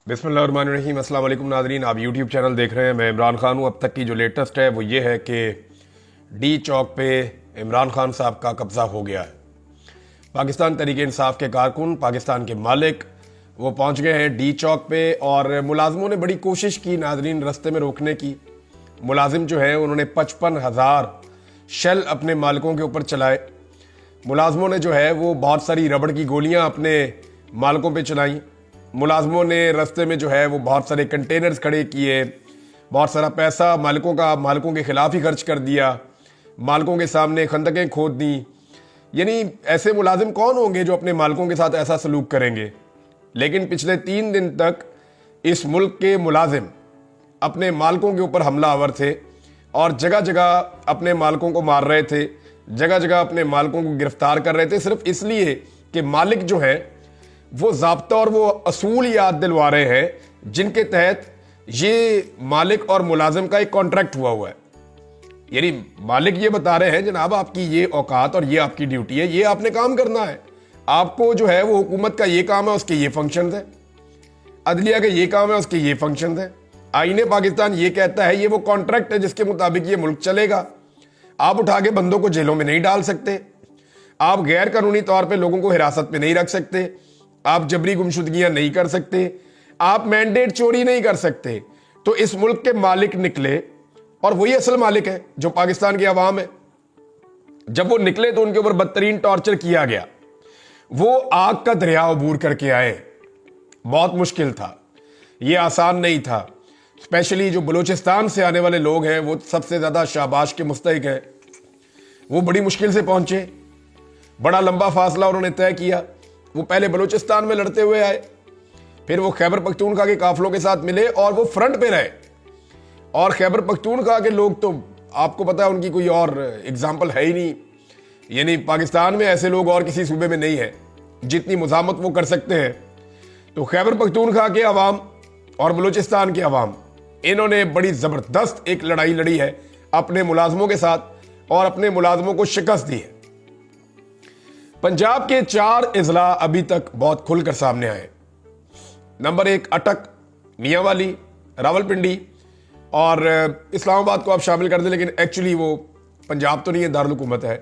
बिस्मिल्लाहिर्रहमानिर्रहीम। अस्सलाम वालेकुम नाज़रीन, आप यूट्यूब चैनल देख रहे हैं। मैं इमरान खान हूँ। अब तक की जो लेटेस्ट है वो ये है कि डी चौक पे इमरान खान साहब का कब्ज़ा हो गया है। पाकिस्तान तहरीक इंसाफ के कारकुन, पाकिस्तान के मालिक, वो पहुँच गए हैं डी चौक पे और मुलाजमों ने बड़ी कोशिश की नाज़रीन रास्ते में रोकने की। मुलाजिम जो है उन्होंने 55,000 शेल अपने मालिकों के ऊपर चलाए। मुलाजमों ने जो है वो बहुत सारी रबड़ की गोलियां अपने मालिकों पे चलाई। मुलाजमों ने रास्ते में जो है वो बहुत सारे कंटेनर्स खड़े किए, बहुत सारा पैसा मालिकों के खिलाफ ही खर्च कर दिया, मालिकों के सामने खंदकें खोद दी। यानी ऐसे मुलाजिम कौन होंगे जो अपने मालिकों के साथ ऐसा सलूक करेंगे। लेकिन पिछले 3 दिन तक इस मुल्क के मुलाजिम अपने मालिकों के ऊपर हमलावर थे और जगह जगह अपने मालिकों को मार रहे थे, जगह जगह अपने मालिकों को गिरफ्तार कर रहे थे, सिर्फ इसलिए कि मालिक जो है वो ज़ाब्ता और वो असूल याद दिलवा रहे हैं जिनके तहत ये मालिक और मुलाजिम का एक कॉन्ट्रैक्ट हुआ है। यानी मालिक ये बता रहे हैं जनाब आपकी ये औकात और ये आपकी ड्यूटी है, ये आपने काम करना है, आपको जो है वो हुकूमत का ये काम है, उसके ये फंक्शन है, अदलिया का ये काम है, उसके ये फंक्शन है। आईने पाकिस्तान ये कहता है ये वो कॉन्ट्रैक्ट है जिसके मुताबिक ये मुल्क चलेगा। आप उठा के बंदों को जेलों में नहीं डाल सकते, आप गैर कानूनी तौर पे लोगों को हिरासत में नहीं रख सकते, आप जबरी गुमशुदगियां नहीं कर सकते, आप मैंडेट चोरी नहीं कर सकते। तो इस मुल्क के मालिक निकले और वही असल मालिक है जो पाकिस्तान की आवाम है। जब वो निकले तो उनके ऊपर बदतरीन टॉर्चर किया गया। वो आग का दरिया अबूर करके आए, बहुत मुश्किल था, ये आसान नहीं था। स्पेशली जो बलूचिस्तान से आने वाले लोग हैं वो सबसे ज्यादा शाबाश के मुस्तहिक हैं। वो बड़ी मुश्किल से पहुंचे, बड़ा लंबा फासला उन्होंने तय किया। वो पहले बलूचिस्तान में लड़ते हुए आए, फिर वो खैबर पख्तूनख्वा के काफिलों के साथ मिले और वो फ्रंट पे रहे। और खैबर पख्तूनख्वा के लोग तो आपको पता है उनकी कोई और एग्जाम्पल है ही नहीं। यानी पाकिस्तान में ऐसे लोग और किसी सूबे में नहीं है जितनी मुजामत वो कर सकते हैं। तो खैबर पख्तूनख्वा के अवाम और बलूचिस्तान के अवाम, इन्होंने बड़ी जबरदस्त एक लड़ाई लड़ी है अपने मुलाजमों के साथ और अपने मुलाजमों को शिकस्त दी है। पंजाब के 4 इजला अभी तक बहुत खुलकर सामने आए। नंबर 1 अटक, मियांवाली, रावलपिंडी और इस्लामाबाद को आप शामिल कर दें, लेकिन एक्चुअली वो पंजाब तो नहीं है, दारुल हुकूमत है।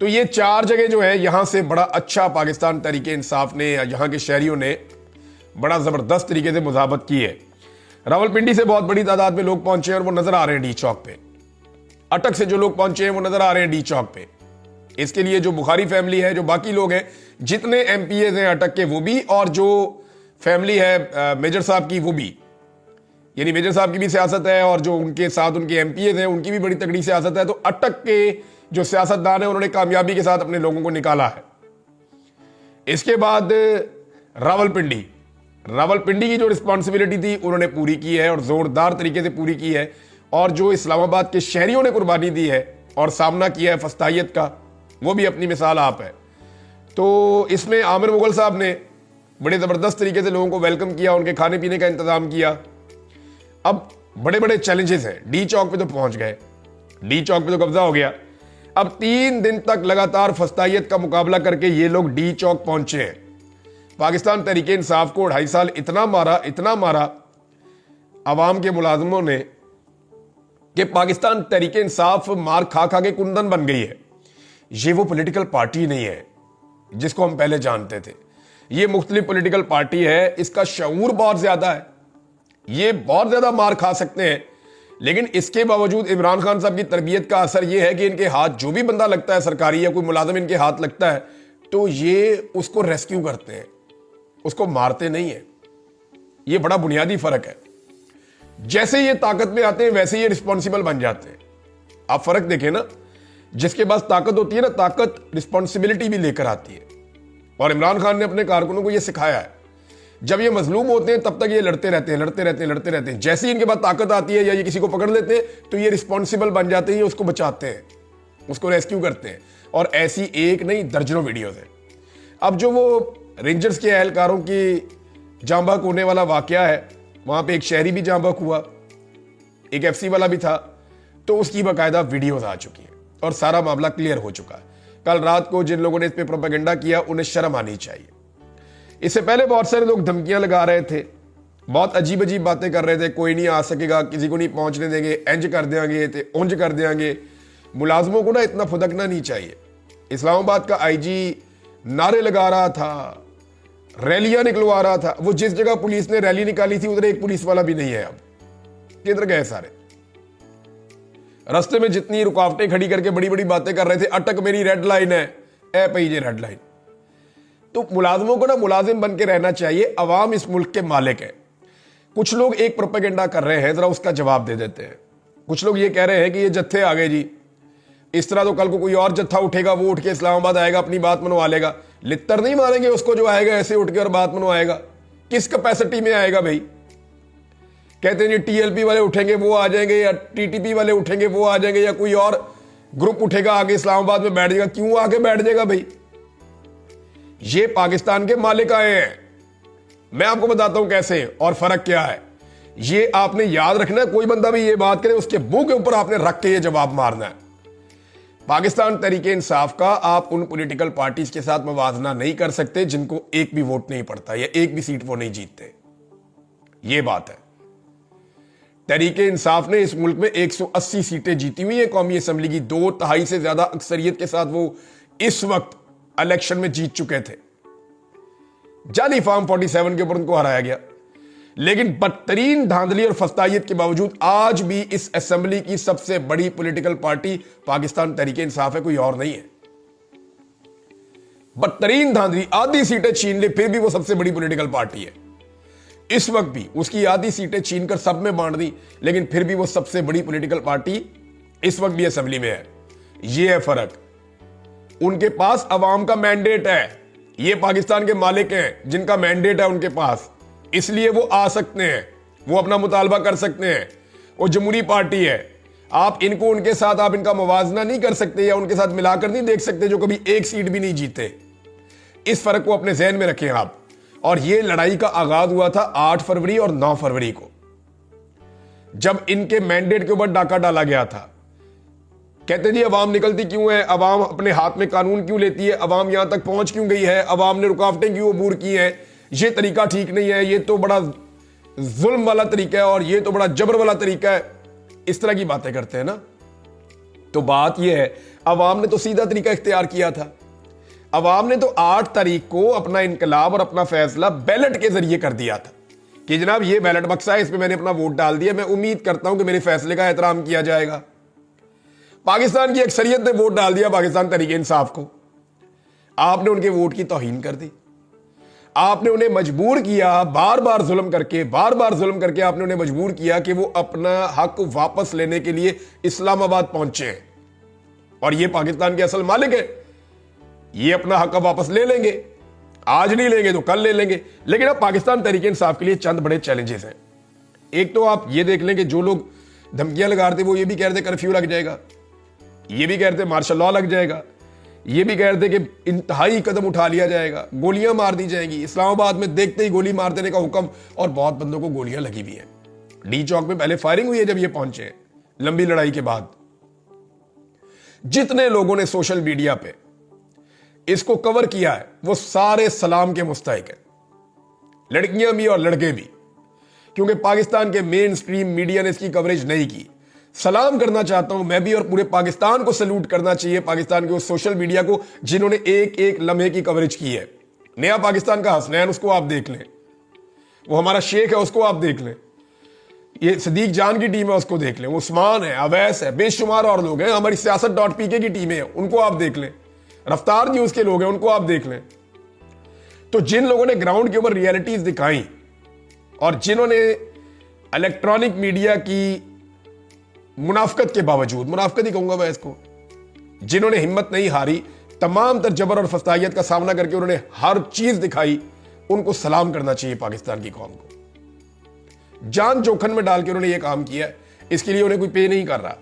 तो ये 4 जगह जो है यहां से बड़ा अच्छा पाकिस्तान तहरीक इंसाफ ने या यहां के शहरियों ने बड़ा जबरदस्त तरीके से मुजाबत की है। रावलपिंडी से बहुत बड़ी तादाद में लोग पहुंचे और वो नजर आ रहे हैं डी चौक पे। अटक से जो लोग पहुंचे हैं वो नजर आ रहे हैं डी चौक पे। इसके लिए जो बुखारी फैमिली है, जो बाकी लोग हैं, जितने एमपीएज हैं अटक के वो भी, और जो फैमिली है मेजर साहब की वो भी, यानी मेजर साहब की भी सियासत है और जो उनके साथ उनके एमपीएज हैं उनकी भी बड़ी तगड़ी सियासत है। तो अटक के जो सियासतदान है उन्होंने कामयाबी के साथ अपने लोगों को निकाला है। इसके बाद रावलपिंडी की जो रिस्पॉन्सिबिलिटी थी उन्होंने पूरी की है और जोरदार तरीके से पूरी की है। और जो इस्लामाबाद के शहरियों ने कुर्बानी दी है और सामना किया है फस्तायत का, वो भी अपनी मिसाल आप है। तो इसमें आमिर मुगल साहब ने बड़े ज़बरदस्त तरीके से लोगों को वेलकम किया, उनके खाने पीने का इंतज़ाम किया। अब बड़े बड़े चैलेंजेस हैं। डी चौक पे तो पहुंच गए, डी चौक पे तो कब्जा हो गया। अब 3 दिन तक लगातार फस्तायत का मुकाबला करके ये लोग डी चौक पहुंचे हैं। पाकिस्तान तहरीक इंसाफ को 2.5 साल इतना मारा अवाम के मुलाजमों ने कि पाकिस्तान तहरीक इंसाफ मार खा खा के कुंदन बन गई है। ये वो पॉलिटिकल पार्टी नहीं है जिसको हम पहले जानते थे। ये मुख्तलिफ पॉलिटिकल पार्टी है, इसका शऊर बहुत ज्यादा है, ये बहुत ज्यादा मार खा सकते हैं। लेकिन इसके बावजूद इमरान खान साहब की तरबियत का असर यह है कि इनके हाथ जो भी बंदा लगता है सरकारी या कोई मुलाजिम इनके हाथ लगता है तो ये उसको रेस्क्यू करते हैं, उसको मारते नहीं है। ये बड़ा बुनियादी फर्क है। जैसे ये ताकत में आते हैं वैसे ये रिस्पॉन्सिबल बन जाते हैं। आप फर्क देखें ना, जिसके पास ताकत होती है ना, ताकत रिस्पॉन्सिबिलिटी भी लेकर आती है। और इमरान खान ने अपने कारकुनों को यह सिखाया है। जब ये मजलूम होते हैं तब तक ये लड़ते रहते हैं। जैसे ही इनके पास ताकत आती है या ये किसी को पकड़ लेते हैं तो ये रिस्पॉन्सिबल बन जाते हैं, उसको बचाते हैं, उसको रेस्क्यू करते हैं। और ऐसी एक नहीं दर्जनों वीडियोज है। अब जो वो रेंजर्स के एहलकारों की जाँ बहक होने वाला वाकया है, वहां पे एक शहरी भी जाँ बहक हुआ, एक एफसी वाला भी था, तो उसकी बाकायदा वीडियोज आ चुकी है और सारा मामला क्लियर हो चुका है। कल रात को जिन लोगों ने इस पे प्रोपेगेंडा किया उन्हें शर्म आनी चाहिए। इससे पहले बहुत सारे लोग धमकियां लगा रहे थे बहुत अजीब अजीब बातें कर रहे थे, कोई नहीं आ सकेगा, किसी को नहीं पहुंचने देंगे, इंज कर देंगे ते उंज कर देंगे। मुलाजमों को ना इतना फुदकना नहीं चाहिए। इस्लामाबाद का आईजी नारे लगा रहा था, रैलियां निकलवा रहा था। वो जिस जगह पुलिस ने रैली निकाली थी उधर एक पुलिस वाला भी नहीं है। अब किधर गए सारे? रास्ते में जितनी रुकावटें खड़ी करके बड़ी बड़ी बातें कर रहे थे, अटक मेरी रेड लाइन है, ए पई जे रेड लाइन। तो मुलाजमों को ना मुलाजिम बन के रहना चाहिए। अवाम इस मुल्क के मालिक है। कुछ लोग एक प्रोपेगेंडा कर रहे हैं, जरा उसका जवाब दे देते हैं। कुछ लोग ये कह रहे हैं कि ये जत्थे आ गए जी, इस तरह तो कल को कोई और जत्था उठेगा, वो उठ के इस्लामाबाद आएगा, अपनी बात मनवा लेगा। लित्तर नहीं मारेंगे उसको जो आएगा ऐसे उठ के और बात मनवाएगा। किस कैपेसिटी में आएगा भाई? कहते हैं जी टीएलपी वाले उठेंगे वो आ जाएंगे, या टीटीपी वाले उठेंगे वो आ जाएंगे, या कोई और ग्रुप उठेगा आगे इस्लामाबाद में बैठ जाएगा। क्यों आके बैठ जाएगा भाई? ये पाकिस्तान के मालिक आए हैं। मैं आपको बताता हूं कैसे और फर्क क्या है। ये आपने याद रखना है। कोई बंदा भी ये बात करे उसके मुंह के ऊपर आपने रख के ये जवाब मारना है। पाकिस्तान तरीके इंसाफ का आप उन पॉलिटिकल पार्टीज के साथ मवाजना नहीं कर सकते जिनको एक भी वोट नहीं पड़ता या एक भी सीट वो नहीं जीतते। ये बात है। तरीके इंसाफ ने इस मुल्क में 180 सीटें जीती हुई है कौमी असेंबली की। 2/3 से ज्यादा अक्सरियत के साथ वो इस वक्त इलेक्शन में जीत चुके थे। जाली फार्म 47 के ऊपर उनको हराया गया। लेकिन बदतरीन धांधली और फस्तायत के बावजूद आज भी इस असेंबली की सबसे बड़ी पॉलिटिकल पार्टी पाकिस्तान तरीके इंसाफ है, कोई और नहीं है। बदतरीन धांधली, आधी सीटें छीन ले फिर भी वो सबसे बड़ी पॉलिटिकल पार्टी है। इस वक्त भी उसकी आधी सीटें छीनकर सब में बांट दी, लेकिन फिर भी वो सबसे बड़ी पॉलिटिकल पार्टी इस वक्त भी असेंबली में है। ये है फर्क। उनके पास अवाम का मैंडेट है। ये पाकिस्तान के मालिक हैं जिनका मैंडेट है उनके पास, इसलिए वो आ सकते हैं, वो अपना मुतालबा कर सकते हैं। वो जमहूरी पार्टी है। आप इनको उनके साथ आप इनका मुवाजना नहीं कर सकते या उनके साथ मिलाकर नहीं देख सकते जो कभी एक सीट भी नहीं जीते। इस फर्क को अपने जहन में रखें आप। और ये लड़ाई का आगाज हुआ था 8 फरवरी और 9 फरवरी को, जब इनके मैंडेट के ऊपर डाका डाला गया था। कहते जी अवाम निकलती क्यों है, अवाम अपने हाथ में कानून क्यों लेती है, अवाम यहां तक पहुंच क्यों गई है, अवाम ने रुकावटें क्यों अबूर की हैं, ये तरीका ठीक नहीं है, ये तो बड़ा जुल्म वाला तरीका है और ये तो बड़ा जबर वाला तरीका है। इस तरह की बातें करते हैं ना। तो बात यह है, अवाम ने तो सीधा तरीका इख्तियार किया था। अवाम ने तो 8 तारीख को अपना इनकलाब और अपना फैसला बैलेट के जरिए कर दिया था कि जनाब ये बैलेट बक्सा है, इस पर मैंने अपना वोट डाल दिया, मैं उम्मीद करता हूं कि मेरे फैसले का एहतराम किया जाएगा। पाकिस्तान की अक्सरियत ने वोट डाल दिया पाकिस्तान तरीके इंसाफ को। आपने उनके वोट की तौहीन कर दी। आपने उन्हें मजबूर किया, बार बार जुल्म करके आपने उन्हें मजबूर किया कि वो अपना हक वापस लेने के लिए इस्लामाबाद पहुंचे हैं। और ये पाकिस्तान के असल मालिक है, ये अपना हक वापस ले लेंगे। आज नहीं लेंगे तो कल ले लेंगे। लेकिन अब पाकिस्तान तरीके इंसाफ के लिए चंद बड़े चैलेंजेस हैं। एक तो आप ये देख लें कि जो लोग धमकियां लगा रहे थे वो ये भी कह रहे थे कर्फ्यू लग जाएगा, ये भी कह रहे थे मार्शल लॉ लग जाएगा, ये भी कह रहे थे कि इंतहाई कदम उठा लिया जाएगा, गोलियां मार दी जाएंगी। इस्लामाबाद में देखते ही गोली मार देने का हुक्म, और बहुत बंदों को गोलियां लगी हुई हैं। डी चौक में पहले फायरिंग हुई है जब ये पहुंचे, लंबी लड़ाई के बाद। जितने लोगों ने सोशल मीडिया पे इसको कवर किया है वो सारे सलाम के मुस्तहिक है, लड़कियां भी और लड़के भी, क्योंकि पाकिस्तान के मेन स्ट्रीम मीडिया ने इसकी कवरेज नहीं की। सलाम करना चाहता हूं मैं भी, और पूरे पाकिस्तान को सैल्यूट करना चाहिए पाकिस्तान के उस सोशल मीडिया को जिन्होंने एक एक लम्हे की कवरेज की है। नया पाकिस्तान का हसनैन, उसको आप देख लें, वो हमारा शेख है, उसको आप देख लें, ये सदीक जान की टीम है, उसको देख लें, उस्मान है, अवैस है, बेशुमार और लोग हैं, हमारी सियासत.pk की टीम है, उनको आप देख लें, रफ्तार न्यूज के लोग हैं, उनको आप देख लें। तो जिन लोगों ने ग्राउंड के ऊपर रियलिटीज दिखाई और जिन्होंने इलेक्ट्रॉनिक मीडिया की मुनाफकत के बावजूद, मुनाफकत ही कहूंगा मैं इसको, जिन्होंने हिम्मत नहीं हारी, तमाम तर जबर और फस्तायत का सामना करके उन्होंने हर चीज दिखाई, उनको सलाम करना चाहिए पाकिस्तान की कौम को। जान जोखन में डाल के उन्होंने ये काम किया, इसके लिए उन्हें कोई पे नहीं कर रहा।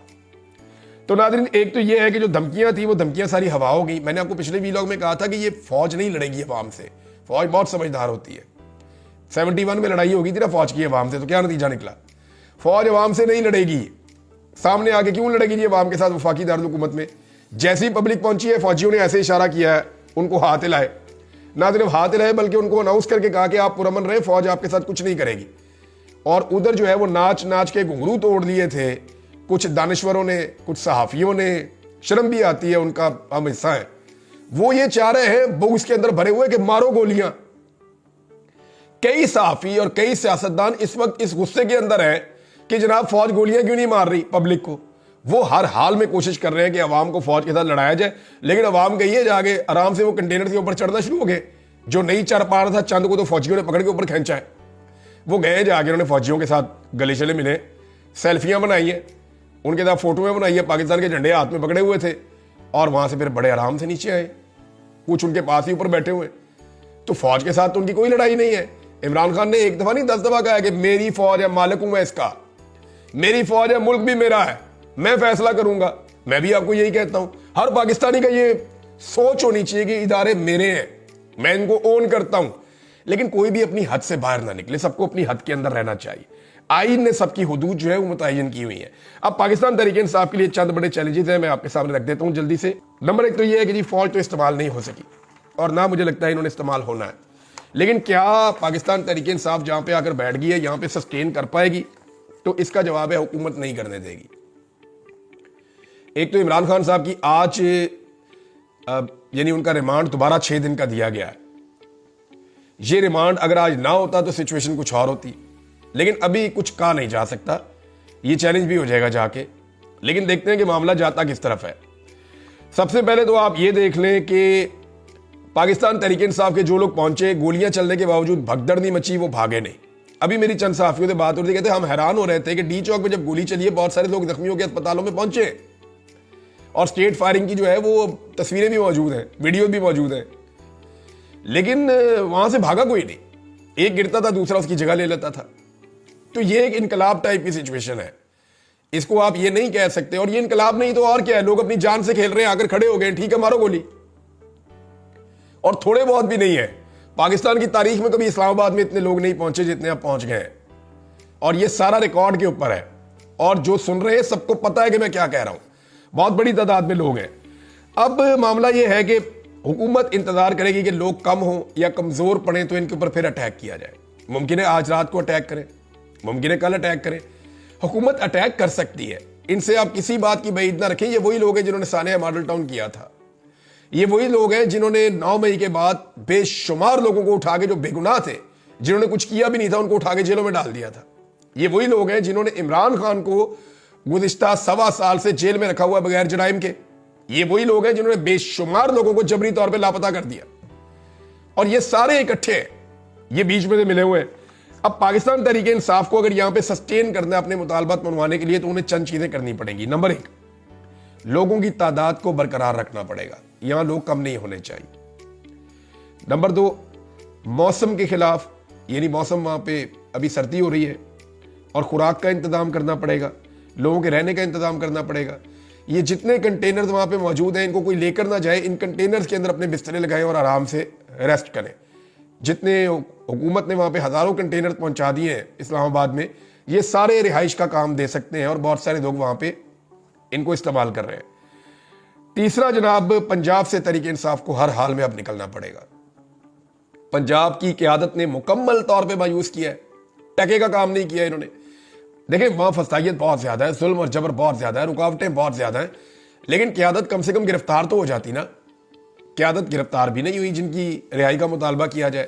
तो नाज़रीन, एक तो ये है कि जो धमकियां थी वो धमकियां सारी हवा हो गई। मैंने आपको पिछले वीलॉग में कहा था कि ये फौज नहीं लड़ेगी अवाम से, फौज बहुत समझदार होती है। 71 में लड़ाई होगी थी ना फौज की अवाम से, तो क्या नतीजा निकला? फौज अवाम से नहीं लड़ेगी। सामने आके क्यों लड़ेगी जी अवाम के साथ वफाकी दारुल हुकूमत में? जैसी पब्लिक पहुंची है, फौजियों ने ऐसे इशारा किया है, उनको हाथ हिलाए, ना सिर्फ हाथ हिलाए बल्कि उनको अनाउंस करके कहा कि आप पुरअमन रहे, फौज आपके साथ कुछ नहीं करेगी। और उधर जो है वो नाच नाच के घुंघरू तोड़ लिए थे कुछ दानश्वरों ने, कुछ सहाफियों ने। शर्म भी आती है, उनका हम हिस्सा है। वो ये चाह रहे हैं बुग्स के अंदर भरे हुए कि मारो गोलियां। कई सहाफी और कई सियासतदान इस वक्त इस गुस्से के अंदर हैं कि जनाब फौज गोलियां क्यों नहीं मार रही पब्लिक को। वो हर हाल में कोशिश कर रहे हैं कि अवाम को फौज के साथ लड़ाया जाए, लेकिन अवाम गई है जाके आराम से वो कंटेनर के ऊपर चढ़ना शुरू हो गए। जो नहीं चढ़ पा रहा था चंद को तो फौजियों ने पकड़ के ऊपर खींचा है। वो गए जाके उन्होंने फौजियों के साथ गले शले मिले, सेल्फियां बनाई हैं, उनके साथ फोटोएं बनाई है, पाकिस्तान के झंडे हाथ में पकड़े हुए थे, और वहां से फिर बड़े आराम से नीचे आए। कुछ उनके पास ही ऊपर बैठे हुए। तो फौज के साथ तो उनकी कोई लड़ाई नहीं है। इमरान खान ने एक दफा नहीं 10 दफा कहा कि मेरी फौज है, मालिक हूं मैं इसका, मेरी फौज है, मुल्क भी मेरा है, मैं फैसला करूंगा। मैं भी आपको यही कहता हूं, हर पाकिस्तानी का ये सोच होनी चाहिए कि इदारे मेरे हैं, मैं इनको ओन करता हूं। लेकिन कोई भी अपनी हद से बाहर ना निकले, सबको अपनी हद के अंदर रहना चाहिए। आईन ने सबकी हुदूद जो है वो मुतय्यन की हुई है। अब पाकिस्तान तहरीक इंसाफ के लिए चंद बड़े चैलेंजेस हैं, मैं आपके सामने रख देता हूं जल्दी से। नंबर 1 तो ये है कि जी फौज तो इस्तेमाल नहीं हो सकी, और ना मुझे लगता है इन्होंने इस्तेमाल होना है। लेकिन क्या पाकिस्तान तहरीक इंसाफ जहां पे आकर बैठ गई है यहां पे सस्टेन कर पाएगी? तो इसका जवाब है हुकूमत नहीं करने देगी। एक तो इमरान खान साहब की आज यानी उनका रिमांड दोबारा 6 दिन का दिया गया है। ये रिमांड अगर आज ना होता तो सिचुएशन कुछ और होती, लेकिन अभी कुछ कहा नहीं जा सकता, ये चैलेंज भी हो जाएगा जाके। लेकिन देखते हैं कि मामला जाता किस तरफ है। सबसे पहले तो आप ये देख लें कि पाकिस्तान तहरीक इंसाफ के जो लोग पहुंचे, गोलियां चलने के बावजूद भगदड़ नहीं मची, वो भागे नहीं। अभी मेरी चंद सहाफियों से बात हो रही थी, कहते हम हैरान हो रहे थे कि डी चौक पे जब गोली चली है बहुत सारे लोग जख्मी होकर अस्पतालों में पहुंचे, और स्टेट फायरिंग की जो है वो तस्वीरें भी मौजूद हैं, वीडियो भी मौजूद हैं, लेकिन वहां से भागा कोई नहीं। एक गिरता था दूसरा उसकी जगह ले लेता था। तो ये एक इनकलाब टाइप की सिचुएशन है, इसको आप ये नहीं कह सकते। और ये इनकलाब नहीं तो और क्या है, लोग अपनी जान से खेल रहे हैं, आकर खड़े हो गए, ठीक है मारो गोली। और थोड़े बहुत भी नहीं है, पाकिस्तान की तारीख में कभी इस्लामाबाद में इतने लोग नहीं पहुंचे जितने अब पहुंच गए हैं, और ये सारा रिकॉर्ड के ऊपर है। और जो सुन रहे हैं सबको पता है कि मैं क्या कह रहा हूं, बहुत बड़ी तादाद में लोग हैं। अब मामला यह है कि हुकूमत इंतजार करेगी कि लोग कम हो या कमजोर पड़े तो इनके ऊपर फिर अटैक किया जाए। मुमकिन है आज रात को अटैक करें, मुमकिन है कल अटैक करें। हुकूमत अटैक कर सकती है, इनसे आप किसी बात की बईद ना रखें। ये वही लोग हैं जिन्होंने सानिया मॉडल टाउन किया था, ये वही लोग हैं जिन्होंने 9 मई के बाद बेशुमार लोगों को उठा के, जो बेगुनाह थे, जिन्होंने कुछ किया भी नहीं था, उनको उठा के जेलों में डाल दिया था। ये वही लोग हैं जिन्होंने इमरान खान को गुज़िश्ता 1.25 साल से जेल में रखा हुआ बगैर जुराइम के। ये वही लोग हैं जिन्होंने बेशुमार लोगों को जबरी तौर पे लापता कर दिया, और ये सारे इकट्ठे हैं, ये बीच में से मिले हुए हैं। अब पाकिस्तान तहरीक इंसाफ को अगर यहां पे सस्टेन करना है अपने मुतालबात मनवाने के लिए, तो उन्हें चंद चीजें करनी पड़ेंगी। नंबर 1, लोगों की तादाद को बरकरार रखना पड़ेगा, यहां लोग कम नहीं होने चाहिए। नंबर 2, मौसम के खिलाफ, यानी मौसम वहां पे अभी सर्दी हो रही है, और खुराक का इंतजाम करना पड़ेगा, लोगों के रहने का इंतजाम करना पड़ेगा। ये जितने कंटेनर्स वहां पे मौजूद हैं इनको कोई लेकर ना जाए, इन कंटेनर्स के अंदर अपने बिस्तरे लगाएं और आराम से रेस्ट करें। जितने हुकूमत ने वहां पे हजारों कंटेनर पहुंचा दिए हैं इस्लामाबाद में, ये सारे रिहाइश का काम दे सकते हैं, और बहुत सारे लोग वहां पे इनको इस्तेमाल कर रहे हैं। तीसरा जनाब, पंजाब से तहरीक इंसाफ को हर हाल में अब निकलना पड़ेगा। पंजाब की क़यादत ने मुकम्मल तौर पर मायूस किया है, टके का काम नहीं किया इन्होंने। देखिए वहां फसाइयत बहुत ज्यादा है, जुल्म और जबर बहुत ज्यादा है, रुकावटें बहुत ज्यादा हैं, लेकिन क़यादत कम से कम गिरफ्तार तो हो जाती ना। क़यादत गिरफ्तार भी नहीं हुई जिनकी रिहाई का मुतालबा किया जाए।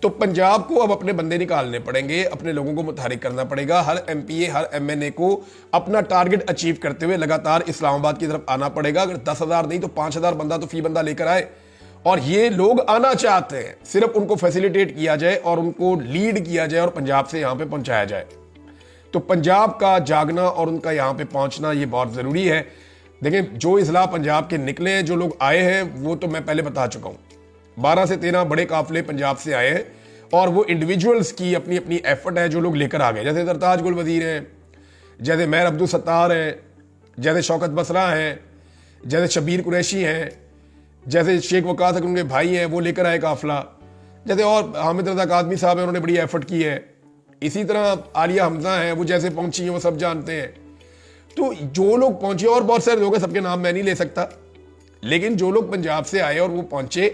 तो पंजाब को अब अपने बंदे निकालने पड़ेंगे, अपने लोगों को मुतहरिक करना पड़ेगा। हर MPA, हर MNA को अपना टारगेट अचीव करते हुए लगातार इस्लामाबाद की तरफ आना पड़ेगा। अगर 10,000 नहीं तो 5,000 बंदा तो फी बंदा लेकर आए। और ये लोग आना चाहते हैं, सिर्फ उनको फैसिलिटेट किया जाए और उनको लीड किया जाए और पंजाब से यहां पे पहुंचाया जाए। तो पंजाब का जागना और उनका यहां पे पहुंचना ये बहुत जरूरी है। देखिए जो इजला पंजाब के निकले हैं, जो लोग आए हैं, वो तो मैं पहले बता चुका हूं। 12 से 13 बड़े काफिले पंजाब से आए हैं, और वो इंडिविजुअल्स की अपनी अपनी एफर्ट है जो लोग लेकर आ गए। जैसे सरताज गुल वजीर हैं, जैसे मेहर अब्दुल सत्तार हैं, जैसे शौकत बसरा हैं, जैसे शबीर कुरैशी हैं, जैसे शेख वकास अगर उनके भाई हैं वो लेकर आए काफिला, जैसे और हामिद रजा कादमी साहब हैं, उन्होंने बड़ी एफर्ट की है। इसी तरह आलिया हमजा हैं, वो जैसे पहुंची हैं वो सब जानते हैं। तो जो लोग पहुंचे, और बहुत सारे लोग हैं, सबके नाम मैं नहीं ले सकता, लेकिन जो लोग पंजाब से आए और वो पहुंचे,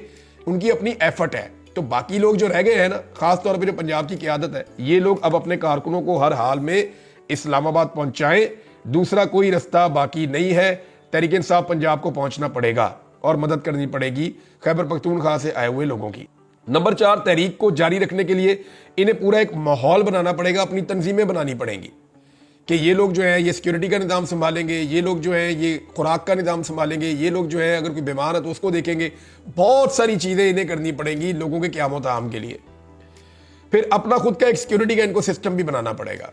उनकी अपनी एफर्ट है। तो बाकी लोग जो रह गए हैं ना, खास तौर पे जो पंजाब की क़यादत है, ये लोग अब अपने कारकुनों को हर हाल में इस्लामाबाद पहुंचाएं। दूसरा कोई रास्ता बाकी नहीं है। तहरीक इंसाफ पंजाब को पहुंचना पड़ेगा और मदद करनी पड़ेगी खैबर पख्तूनख्वा से आए हुए लोगों की। नंबर 4, तहरीक को जारी रखने के लिए इन्हें पूरा एक माहौल बनाना पड़ेगा, अपनी तंजीमें बनानी पड़ेंगी कि ये लोग जो है ये सिक्योरिटी का निज़ाम संभालेंगे, ये लोग जो है ये खुराक का निज़ाम संभालेंगे, ये लोग जो है अगर कोई बीमार है तो उसको देखेंगे। बहुत सारी चीज़ें इन्हें करनी पड़ेंगी लोगों के क़याम ताम के लिए। फिर अपना खुद का एक सिक्योरिटी का इनको सिस्टम भी बनाना पड़ेगा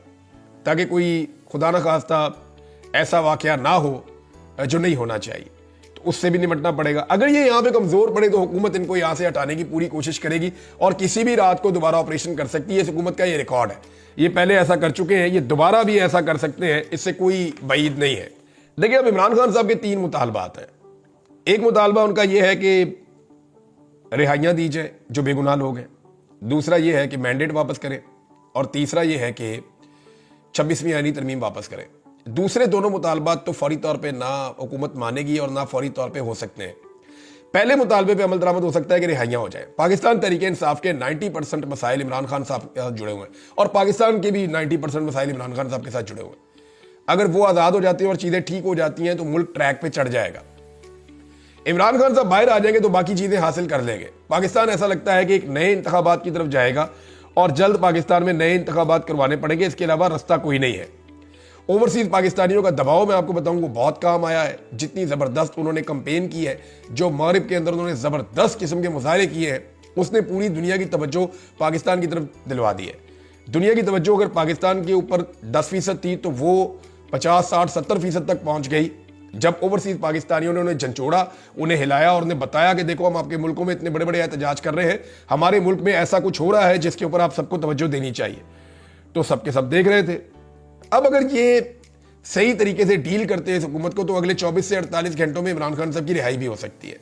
ताकि कोई खुदा न खास्ता ऐसा वाक़या ना हो जो नहीं होना चाहिए, तो उससे भी निपटना पड़ेगा। अगर ये यहाँ पे कमज़ोर पड़े तो हुकूमत इनको यहाँ से हटाने की पूरी कोशिश करेगी और किसी भी रात को दोबारा ऑपरेशन कर सकती है। इस हुकूमत का ये रिकॉर्ड है, ये पहले ऐसा कर चुके हैं, ये दोबारा भी ऐसा कर सकते हैं, इससे कोई बईद नहीं है। देखिए, अब इमरान खान साहब के 3 मुतालबात हैं। एक मुतालबा उनका यह है कि रिहाइयाँ दी जाए जो बेगुनाह लोग हैं, दूसरा यह है कि मैंडेट वापस करें, और तीसरा यह है कि 26वीं आईनी तरमीम वापस करें। दूसरे दोनों मुतालबात तो फौरी तौर पे ना हुकूमत मानेगी और ना फौरी तौर पे हो सकते हैं। पहले मुतालबे पे अमल दरामद हो सकता है कि रिहाइयाँ हो जाए। पाकिस्तान तहरीक इंसाफ के 90% मसाइल इमरान खान साहब के साथ जुड़े हुए हैं और पाकिस्तान के भी 90% मसाइल इमरान खान साहब के साथ जुड़े हुए हैं। अगर वो आज़ाद हो जाते हैं और चीज़ें ठीक हो जाती हैं तो मुल्क ट्रैक पे चढ़ जाएगा। इमरान खान साहब बाहर आ जाएंगे तो बाकी चीज़ें हासिल कर लेंगे। पाकिस्तान ऐसा लगता है कि एक नए इंतखाबात की तरफ जाएगा और जल्द पाकिस्तान में नए इंतखाबात करवाने पड़ेंगे, इसके अलावा रास्ता कोई नहीं है। ओवरसीज पाकिस्तानियों का दबाव मैं आपको बताऊं वो बहुत काम आया है। जितनी ज़बरदस्त उन्होंने कंपेन की है, जो मगरिब के अंदर उन्होंने ज़बरदस्त किस्म के मुजाहरे किए हैं, उसने पूरी दुनिया की तवज्जो पाकिस्तान की तरफ दिलवा दी है। दुनिया की तवज्जो अगर पाकिस्तान के ऊपर 10% थी तो वो 50, 60, 70% तक पहुंच गई जब ओवरसीज पाकिस्तानियों ने उन्हें झंझोड़ा, उन्हें हिलाया और उन्हें बताया कि देखो हम आपके मुल्कों में इतने बड़े बड़े एहतजाज कर रहे हैं, हमारे मुल्क में ऐसा कुछ हो रहा है जिसके ऊपर आप सबको तवज्जो देनी चाहिए। तो सबके सब देख रहे थे। अब अगर ये सही तरीके से डील करते हैं इस हुकूमत को तो अगले 24 से 48 घंटों में इमरान खान साहब की रिहाई भी हो सकती है।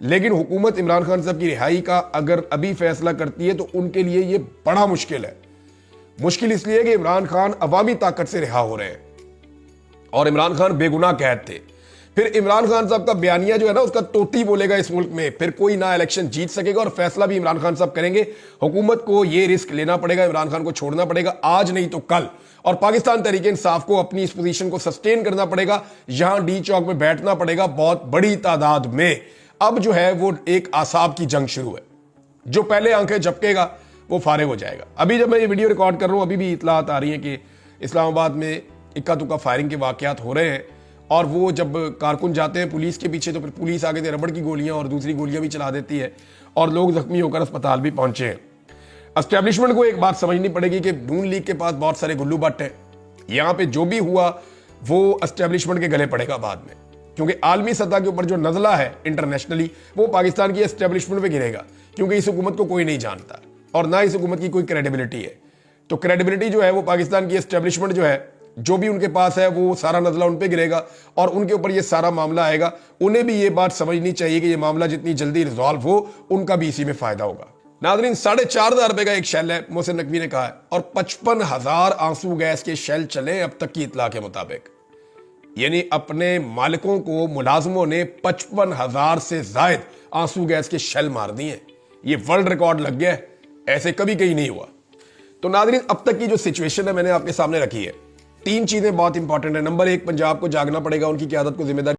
लेकिन हुकूमत इमरान खान साहब की रिहाई का अगर अभी फैसला करती है तो उनके लिए ये बड़ा मुश्किल है। मुश्किल इसलिए कि इमरान खान अवामी ताकत से रिहा हो रहे हैं और इमरान खान बेगुनाह कैद थे। फिर इमरान खान साहब का बयानिया जो है ना उसका तोती बोलेगा इस मुल्क में, फिर कोई ना इलेक्शन जीत सकेगा और फैसला भी इमरान खान साहब करेंगे। हुकूमत को ये रिस्क लेना पड़ेगा, इमरान खान को छोड़ना पड़ेगा, आज नहीं तो कल। और पाकिस्तान तहरीक इंसाफ को अपनी इस पोजीशन को सस्टेन करना पड़ेगा। यहां डी चौक में बैठना पड़ेगा बहुत बड़ी तादाद में। अब जो है वो एक आसाब की जंग शुरू है। जो पहले आंखें झपकेगा वो फारिग हो जाएगा। अभी जब मैं ये वीडियो रिकॉर्ड कर रहा हूं अभी भी इतलात आ रही है कि इस्लामाबाद में इक्का दुक्का फायरिंग के वाकयात हो रहे हैं और वो जब कारकुन जाते हैं पुलिस के पीछे तो फिर पुलिस आगे से रबड़ की गोलियां और दूसरी गोलियां भी चला देती है और लोग जख्मी होकर अस्पताल भी पहुंचे हैं। एस्टेब्लिशमेंट को एक बात समझनी पड़ेगी कि नून लीग के पास बहुत सारे गुल्लू बट हैं। यहाँ पे जो भी हुआ वो एस्टेब्लिशमेंट के गले पड़ेगा बाद में, क्योंकि आलमी सतह के ऊपर जो नजला है इंटरनेशनली वो पाकिस्तान की एस्टेब्लिशमेंट पे गिरेगा, क्योंकि इस हुकूमत को कोई नहीं जानता और ना इस हुकूमत की कोई क्रेडिबिलिटी है। तो क्रेडिबिलिटी जो है वो पाकिस्तान की एस्टेब्लिशमेंट जो है जो भी उनके पास है वो सारा नजला उन पे गिरेगा और उनके ऊपर ये सारा मामला आएगा। उन्हें भी ये बात समझनी चाहिए कि ये मामला जितनी जल्दी रिजॉल्व हो उनका भी इसी में फायदा होगा। नाज़रीन, 4,500 रुपए का एक शेल है, मोहसिन नकवी ने कहा है, और 55,000 आंसू गैस के शेल चले अब तक की इतला के मुताबिक। यानी अपने मालिकों को मुलाजमों ने 55,000 से जायद आंसू गैस के शेल मार दिए। ये वर्ल्ड रिकॉर्ड लग गया है, ऐसे कभी कहीं नहीं हुआ। तो नाज़रीन, अब तक की जो सिचुएशन है मैंने आपके सामने रखी है। 3 चीजें बहुत इंपॉर्टेंट है। नंबर 1, पंजाब को जागना पड़ेगा, उनकी क़यादत को जिम्मेदारी